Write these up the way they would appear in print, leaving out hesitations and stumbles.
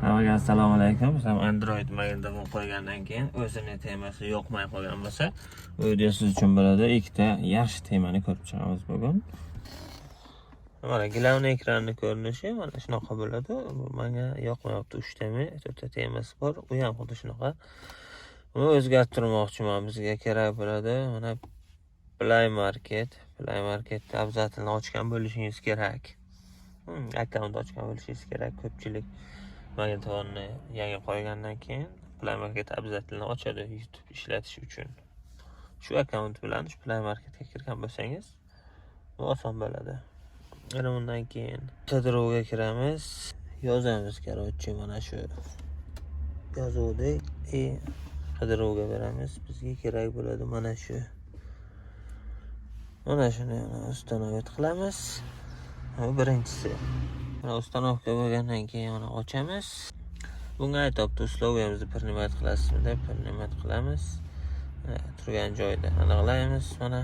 Hammaga assalomu alaykum. Sizlar Android magnitofon qo'ygandan keyin o'zini temasi yoqmay qolgan bo'lsa, bu video siz uchun bo'ladi. Ikkita yaxshi temani ko'rib chiqamiz bugun. Mana gilamli ekranning ko'rinishi mana shunaqa bo'ladi. Bu menga yoqmayapti. 3 tema, 4 ta temasi bor. U ham xuddi shunaqa. Uni o'zgartirmoqchiman. Bizga kerak bo'ladi. Mana Play Marketda abzatlni ochgan bo'lishingiz kerak. Akkaunt ochgan bo'lishingiz kerak. Ko'pchilik magnitofonni yangi qo'ygandan keyin Play Market abzatlni ochadi YouTube ishlatish uchun. Shu akkaunt bilan shu Play Marketga kirgan bo'lsangiz, bu oson bo'ladi. Yana undan keyin qidiruvga kiramiz. Yozamiz, короче, mana shu yozuvdek qidiruvga beramiz. Bizga kerak bo'ladi mana shu. Mana shuni ustanovit qilamiz. Bu birinchisi. Mana ustanovka bo'lgandan keyin mana ochamiz. Bunga aytibdi usloviyamizni pernimat qilasizmi deb pernimat qilamiz. Turgan joyda aniqlaymiz mana.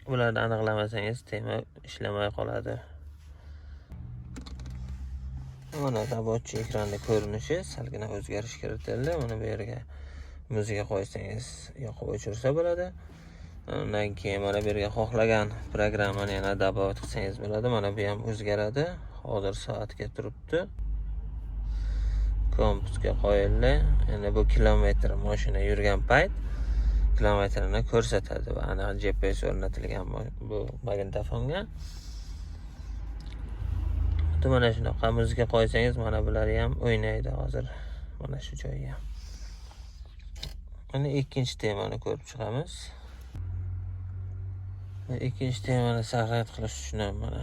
Bularni aniqlamasangiz tema ishlamay qoladi. Mana rabochiy ekranda ko'rinishi salgina o'zgarish kiritildi. Mana bu yerga muzika qo'ysangiz yoqib o'chirsa bo'ladi. Undan keyin mana bu yerga xohlagan programmani yana добавить qilsangiz bo'ladi. Mana bu ham o'zgaradi. Hozir soatga turibdi. Kompasga qo'yildi. Endi bu kilometr mashina yurgan payt kilometrini ko'rsatadi va aniq GPS o'rnatilgan bu magnitofonga. Mana shunaqa muzika qo'ysangiz mana bular ham o'ynaydi hozir. Mana shu joyga. Mana ikkinchi temani ko'rib chiqamiz. Ikkinchi temani saqlanib qilish uchun ham mana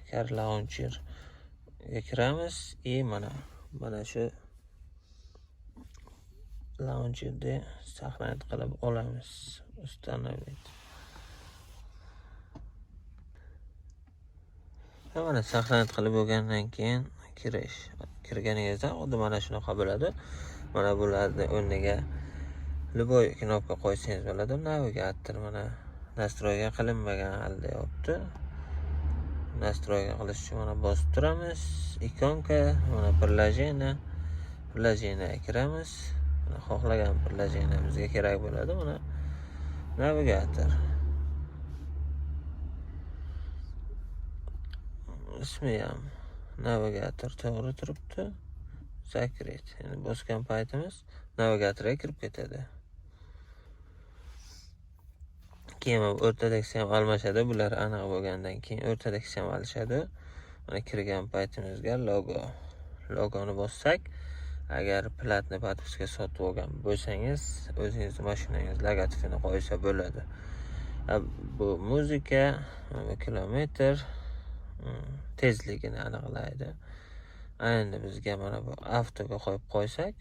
Car Launcherga kiramiz. Mana shu launcherda saqlanib qilib olamiz. Ustanovit. Mana saqlanib qilib bo'lgandan keyin kirganingizda xuddi mana shunaqa bo'ladi. Mana bularni o'rniga любой knopka qo'ysangiz bo'ladi. Navigator mana настройga qilinmagan holda yopti. Настройga qilish uchun mana bosib turamiz. Ikonka, mana приложение kiramiz. Mana xohlagan приложениемizga kerak bo'ladi. Mana navigator. Ismi ham navigator to'g'ri turibdi. Zakrit. Endi bosgan paytimiz navigatorga kirib ketadi. Keyin o'rtadagisi ham almashadi. Bular aniq bo'lgandan keyin o'rtadagisi ham alishadi. Mana kirgan paytimizga logoni bossak, agar platni podpiska sotib olgan bo'lsangiz, o'zingiz mashinangiz logotipini qo'ysa bo'ladi. Bu muzika, bu kilometr tezligini aniqlaydi. Endi bizga mana bu avtoga qo'yib qo'ysak,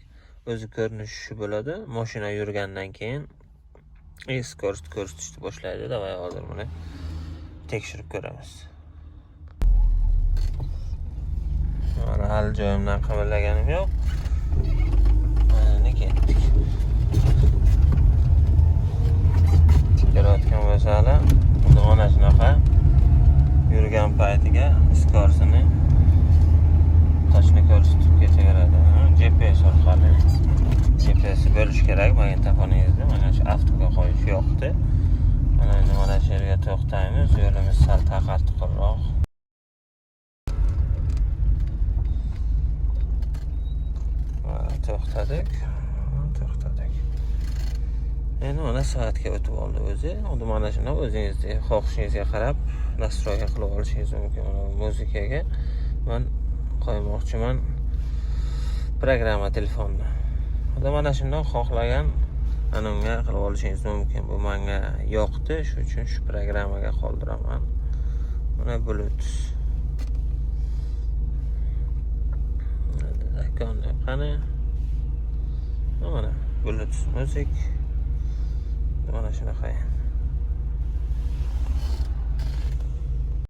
o'zi ko'rinishi shu bo'ladi. Mashina yurgandan keyin skorost ko'rsatishni boshlaydi. Davay hozir buni tekshirib ko'ramiz. Mana hali joyimdan qimirlaganim yo'q. Mana ketdik. Kelayotgan bo'lsa hali mana shunaqa yurgan paytiga skorsini toshni ko'rsatib ketaveradi. GPS orqali. GPS bo'lish kerak magnitofoningizda. Mana shu avtoga qo'yish yo'qdi. Mana shu yerga to'xtaymiz. Yo'limiz sal taqar-tuqurroq. To'xtadik. Endi mana soatga o'tib oldi o'zi. Unda mana shuni o'zingizga xohishingizga qarab настройga qilib olishingiz mumkin. Mana muzikaga men qo'ymoqchiman programma telefonni. Mana shundan xohlagan unga qilib olishingiz mumkin. Bu menga yoqdi, shuning uchun shu programmaga qoldiraman. Mana Bluetooth. Qani? Mana Bluetooth muzik. Mana shunaqa.